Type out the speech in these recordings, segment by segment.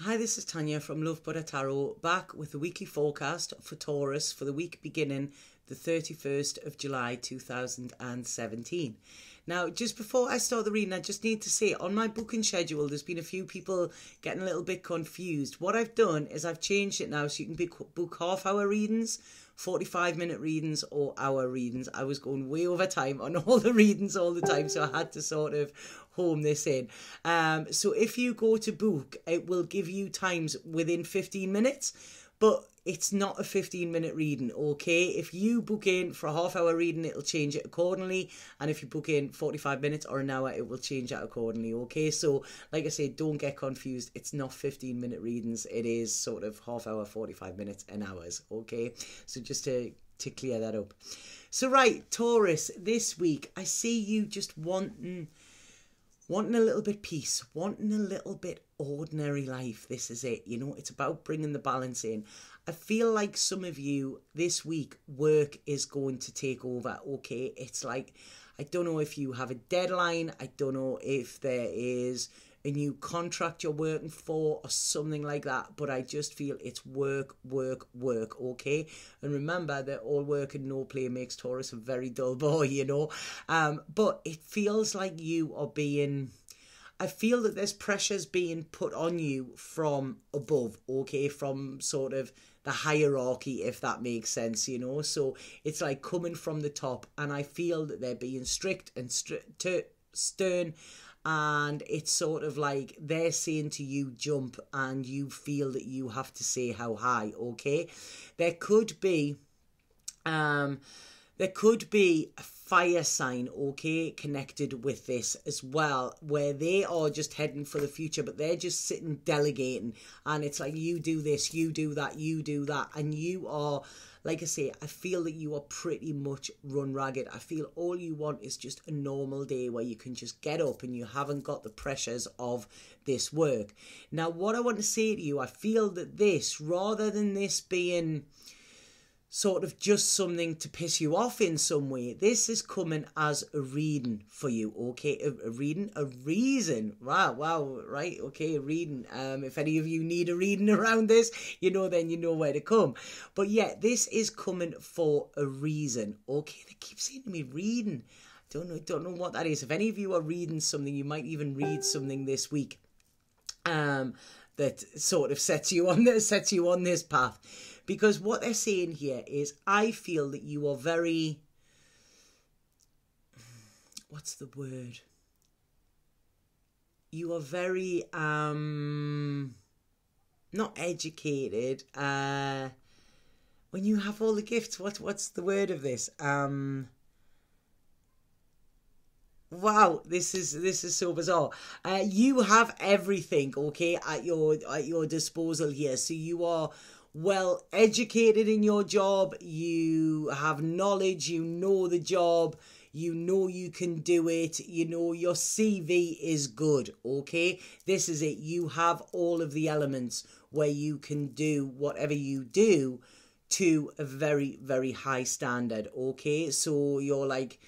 Hi, this is Tanya from Love Butter Tarot, back with the weekly forecast for Taurus for the week beginning the 31st of July 2017. Now, just before I start the reading, I just need to say, on my booking schedule, there's been a few people getting a little bit confused. What I've done is I've changed it now so you can book half-hour readings, 45-minute readings or hour readings. I was going way over time on all the readings all the time, so I had to sort of home this in. So if you go to book, it will give you times within 15 minutes, but it's not a 15-minute reading, okay? If you book in for a half-hour reading, it'll change it accordingly. And if you book in 45 minutes or an hour, it will change that accordingly, okay? So, like I said, don't get confused. It's not 15-minute readings. It is sort of half-hour, 45 minutes, and hours, okay? So just to clear that up. So, right, Taurus, this week, I see you just wanting a little bit peace, wanting a little bit ordinary life. This is it, you know, it's about bringing the balance in. I feel like some of you this week, work is going to take over, okay? It's like, I don't know if you have a deadline, I don't know if there is a new contract you're working for or something like that, but I just feel it's work, work, work, okay? And remember that all work and no play makes Taurus a very dull boy, you know? But it feels like you are being... I feel that there's pressures being put on you from above, okay? From sort of the hierarchy, if that makes sense, you know? So it's like coming from the top, and I feel that they're being strict and stern, and it's sort of like they're saying to you jump and you feel that you have to say how high, okay? There could be a fire sign, okay, connected with this as well, where they are just heading for the future, but they're just sitting delegating, and it's like, you do this, you do that, you do that, and you are, like I say, I feel that you are pretty much run ragged. I feel all you want is just a normal day where you can just get up and you haven't got the pressures of this work. Now, what I want to say to you, I feel that this, rather than this being sort of just something to piss you off in some way, this is coming as a reading for you, okay? A reading, a reason. Wow, right, okay, a reading. If any of you need a reading around this, you know, then you know where to come. But yeah, this is coming for a reason, okay? They keep saying to me, reading. Don't know what that is. If any of you are reading something, you might even read something this week that sort of sets you on this path. Because what they're saying here is, I feel that you are very, what's the word? You are very, not educated. When you have all the gifts, what's the word of this? Wow, this is so bizarre. You have everything, okay, at your disposal here. So you are well educated in your job, you have knowledge, you know the job, you know you can do it, you know your CV is good, okay? This is it. You have all of the elements where you can do whatever you do to a very, very high standard, okay? So you're like,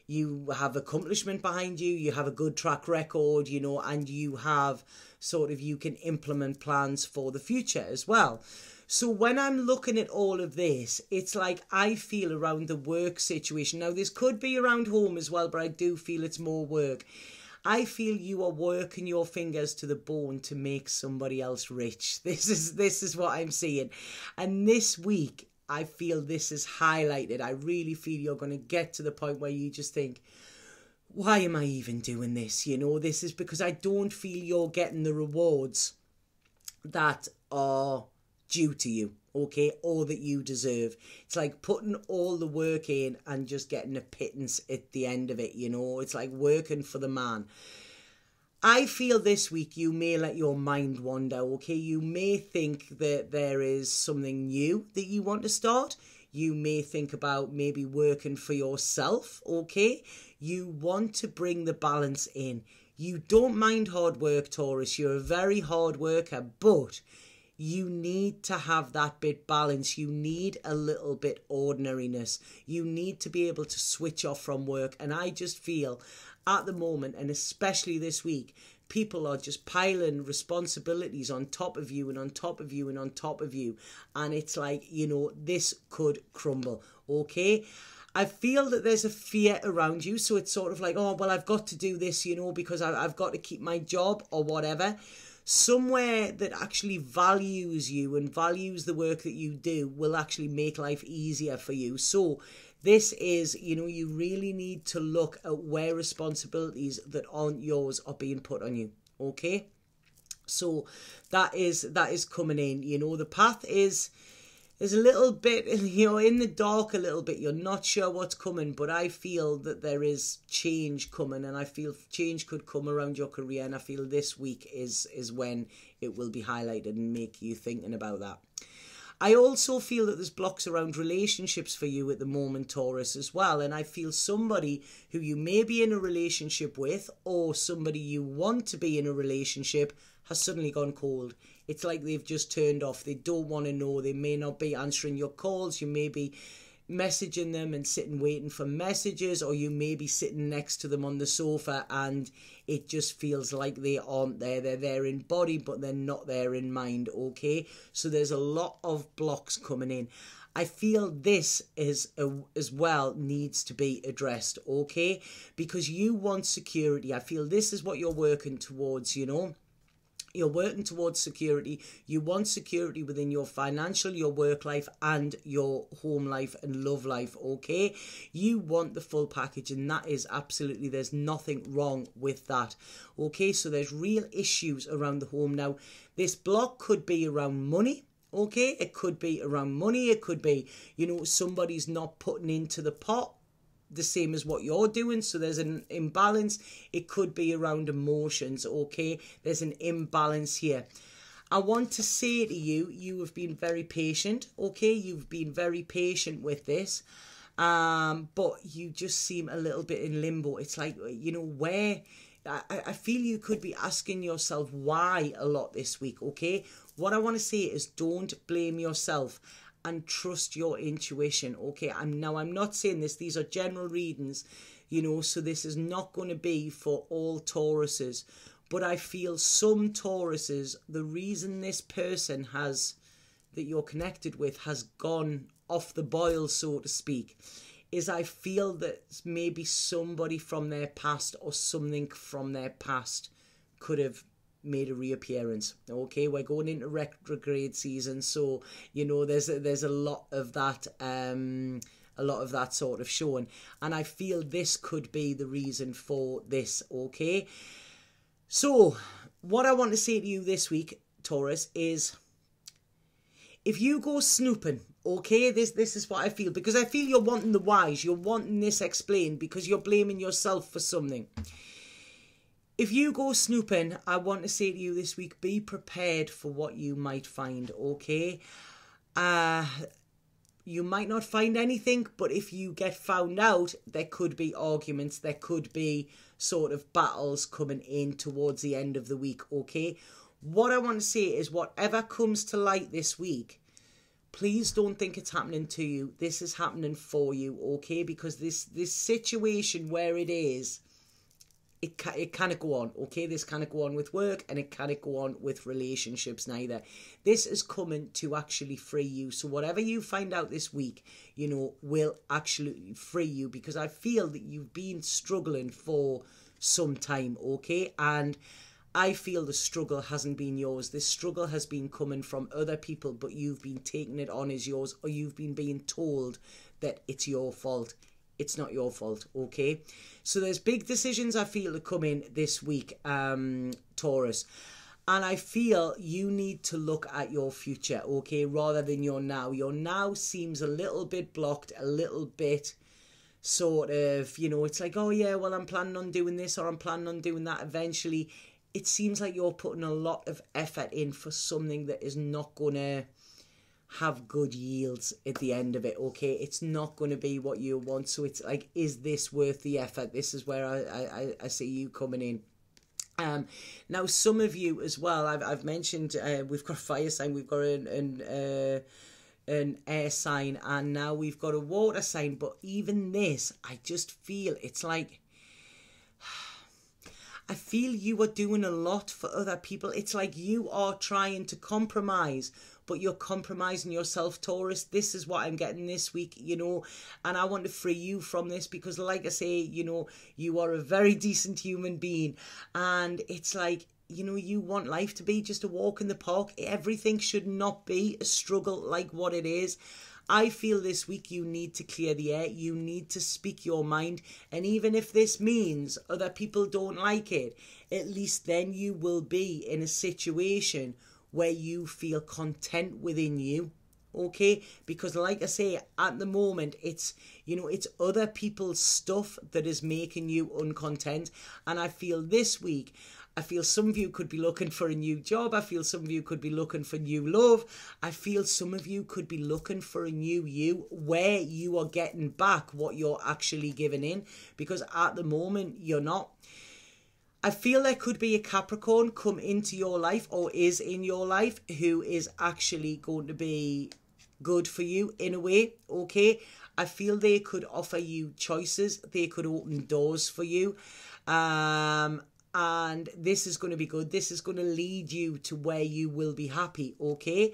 you have accomplishment behind you, you have a good track record, you know, and you have sort of, you can implement plans for the future as well. So when I'm looking at all of this, it's like I feel around the work situation. Now, this could be around home as well, but I do feel it's more work. I feel you are working your fingers to the bone to make somebody else rich. This is what I'm seeing. And this week, I feel this is highlighted. I really feel you're going to get to the point where you just think, why am I even doing this? You know, this is because I don't feel you're getting the rewards that are due to you, okay, or that you deserve. It's like putting all the work in and just getting a pittance at the end of it, you know. It's like working for the man. I feel this week you may let your mind wander, okay? You may think that there is something new that you want to start. You may think about maybe working for yourself, okay? You want to bring the balance in. You don't mind hard work, Taurus. You're a very hard worker, but you need to have that bit balance. You need a little bit ordinariness. You need to be able to switch off from work. And I just feel at the moment, and especially this week, people are just piling responsibilities on top of you and on top of you and on top of you. And it's like, this could crumble, okay? I feel that there's a fear around you. So it's sort of like, oh, well, I've got to do this, because I've got to keep my job or whatever. Somewhere that actually values you and values the work that you do will actually make life easier for you. So this is, you really need to look at where responsibilities that aren't yours are being put on you, okay? So that is coming in. The path is a little bit, in the dark a little bit. You're not sure what's coming, but I feel that there is change coming, and I feel change could come around your career, and I feel this week is when it will be highlighted and make you thinking about that. I also feel that there's blocks around relationships for you at the moment, Taurus, as well. And I feel somebody who you may be in a relationship with, or somebody you want to be in a relationship, has suddenly gone cold. It's like they've just turned off. They don't want to know. They may not be answering your calls. You may be messaging them and sitting waiting for messages, or you may be sitting next to them on the sofa and it just feels like they aren't there. They're there in body, but they're not there in mind, okay? So there's a lot of blocks coming in. I feel this is as well needs to be addressed, okay? Because you want security. I feel this is what you're working towards, You're working towards security. You want security within your financial, your work life, and your home life and love life, okay? You want the full package, and that is absolutely, there's nothing wrong with that, okay? So there's real issues around the home. Now, this block could be around money, okay? It could be around money. It could be, somebody's not putting into the pot the same as what you're doing, so there's an imbalance. It could be around emotions, okay? There's an imbalance here. I want to say to you, you have been very patient, okay? You've been very patient with this, but you just seem a little bit in limbo. It's like, where... I feel you could be asking yourself why a lot this week, okay? What I want to say is don't blame yourself and trust your intuition, okay? I'm not saying this. These are general readings, so this is not going to be for all Tauruses. But I feel some Tauruses, the reason this person that you're connected with has gone off the boil, so to speak, is I feel that maybe somebody from their past or something from their past could have made a reappearance. Okay, we're going into retrograde season, so there's a lot of that sort of showing, and I feel this could be the reason for this, okay? So what I want to say to you this week, Taurus, is if you go snooping, okay, this is what I feel, because I feel you're wanting the whys, you're wanting this explained because you're blaming yourself for something. If you go snooping, I want to say to you this week, be prepared for what you might find, okay? You might not find anything, but if you get found out, there could be arguments, there could be sort of battles coming in towards the end of the week, okay? What I want to say is whatever comes to light this week, please don't think it's happening to you. This is happening for you, okay? Because this situation where it is, it cannot go on, okay? This cannot go on with work, and it cannot go on with relationships neither. This is coming to actually free you. So whatever you find out this week, will actually free you, because I feel that you've been struggling for some time, okay? And I feel the struggle hasn't been yours. This struggle has been coming from other people, but you've been taking it on as yours, or you've been being told that it's your fault. It's not your fault, okay? So there's big decisions I feel to come in this week, Taurus. And I feel you need to look at your future, okay, rather than your now. Your now seems a little bit blocked, a little bit sort of, it's like, oh yeah, well, I'm planning on doing this, or I'm planning on doing that eventually. It seems like you're putting a lot of effort in for something that is not going to have good yields at the end of it, okay? It's not going to be what you want. So it's like, is this worth the effort? This is where I see you coming in. Now, some of you as well, I've mentioned, we've got a fire sign, we've got an air sign, and now we've got a water sign. But even this, I just feel it's like, I feel you are doing a lot for other people. It's like you are trying to compromise, but you're compromising yourself, Taurus. This is what I'm getting this week, you know, and I want to free you from this because, like I say, you know, you are a very decent human being, and it's like, you know, you want life to be just a walk in the park. Everything should not be a struggle like what it is. I feel this week you need to clear the air. You need to speak your mind. And even if this means other people don't like it, at least then you will be in a situation where you feel content within you. Okay, because like I say, at the moment, it's, you know, it's other people's stuff that is making you uncontent. And I feel this week, I feel some of you could be looking for a new job. I feel some of you could be looking for new love. I feel some of you could be looking for a new you where you are getting back what you're actually giving in, because at the moment you're not. I feel there could be a Capricorn come into your life or is in your life who is actually going to be good for you in a way, okay? I feel they could offer you choices. They could open doors for you. And this is going to be good. This is going to lead you to where you will be happy, okay?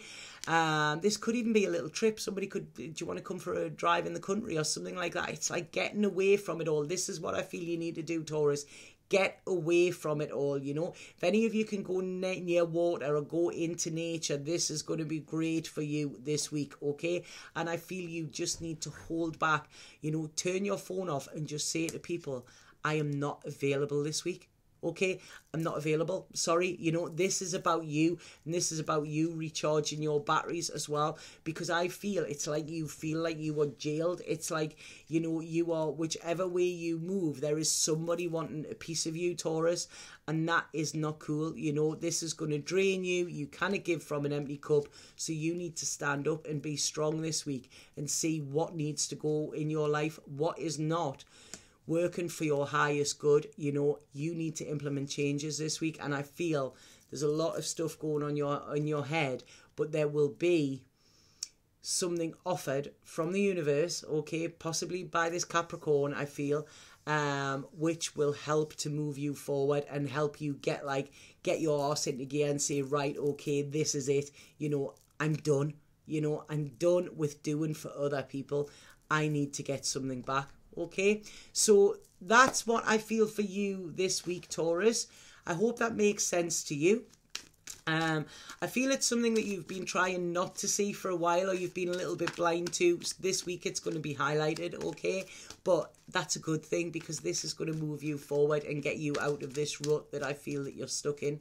This could even be a little trip. Somebody could, do you want to come for a drive in the country or something like that? It's like getting away from it all. This is what I feel you need to do, Taurus. Get away from it all, you know. If any of you can go near water or go into nature, this is going to be great for you this week, okay? And I feel you just need to hold back, you know, turn your phone off and just say to people, I am not available this week. Okay, I'm not available. Sorry, you know, this is about you, and this is about you recharging your batteries as well, because I feel it's like you feel like you are jailed. It's like, you know, you are, whichever way you move, there is somebody wanting a piece of you, Taurus, and that is not cool. You know, this is going to drain you. You cannot give from an empty cup, so you need to stand up and be strong this week and see what needs to go in your life, what is not working for your highest good. You know, you need to implement changes this week, and I feel there's a lot of stuff going on in your head, but there will be something offered from the universe, okay, possibly by this Capricorn, I feel, which will help to move you forward and help you get your arse into gear and say, right, okay, this is it, you know, I'm done, you know, I'm done with doing for other people. I need to get something back. Okay, so that's what I feel for you this week, Taurus. I hope that makes sense to you. I feel it's something that you've been trying not to see for a while, or you've been a little bit blind to. This week it's going to be highlighted, okay? But that's a good thing, because this is going to move you forward and get you out of this rut that I feel that you're stuck in.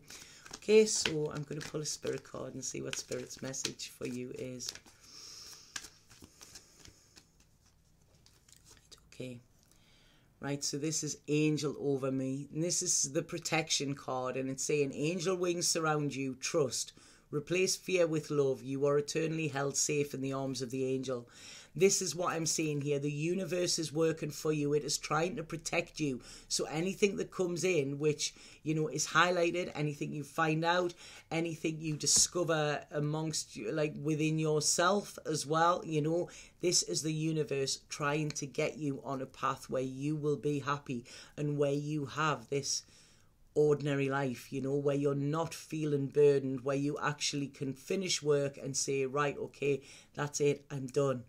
Okay, so I'm going to pull a spirit card and see what Spirit's message for you is. Okay, right, so this is Angel over me, and this is the protection card, and it's saying, angel wings surround you, trust, replace fear with love, you are eternally held safe in the arms of the angel. This is what I'm saying here. The universe is working for you. It is trying to protect you. So anything that comes in, which, you know, is highlighted, anything you find out, anything you discover amongst you, like within yourself as well, you know, this is the universe trying to get you on a path where you will be happy and where you have this ordinary life, you know, where you're not feeling burdened, where you actually can finish work and say, right, okay, that's it, I'm done.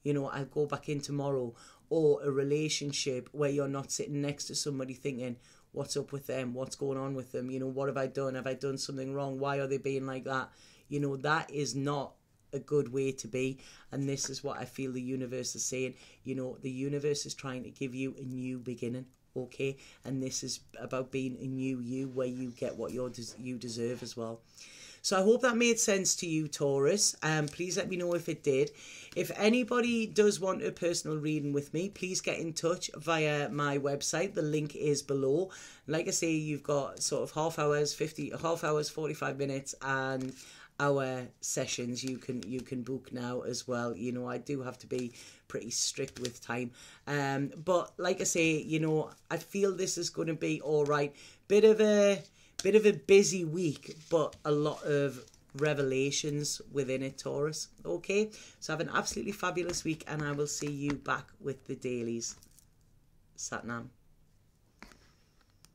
You know, I'll go back in tomorrow. Or a relationship where you're not sitting next to somebody thinking, what's up with them? What's going on with them? You know, what have I done? Have I done something wrong? Why are they being like that? You know, that is not a good way to be. And this is what I feel the universe is saying. You know, the universe is trying to give you a new beginning. Okay, and this is about being a new you, where you get what you deserve as well. So I hope that made sense to you, Taurus. Please let me know if it did. If anybody does want a personal reading with me, please get in touch via my website. The link is below. Like I say, you've got sort of half hours, 45 minutes, and hour sessions you can book now as well. You know, I do have to be pretty strict with time, but like I say, you know, I feel this is going to be all right. Bit of a busy week, but a lot of revelations within it, Taurus. Okay, so have an absolutely fabulous week, and I will see you back with the dailies. Satnam.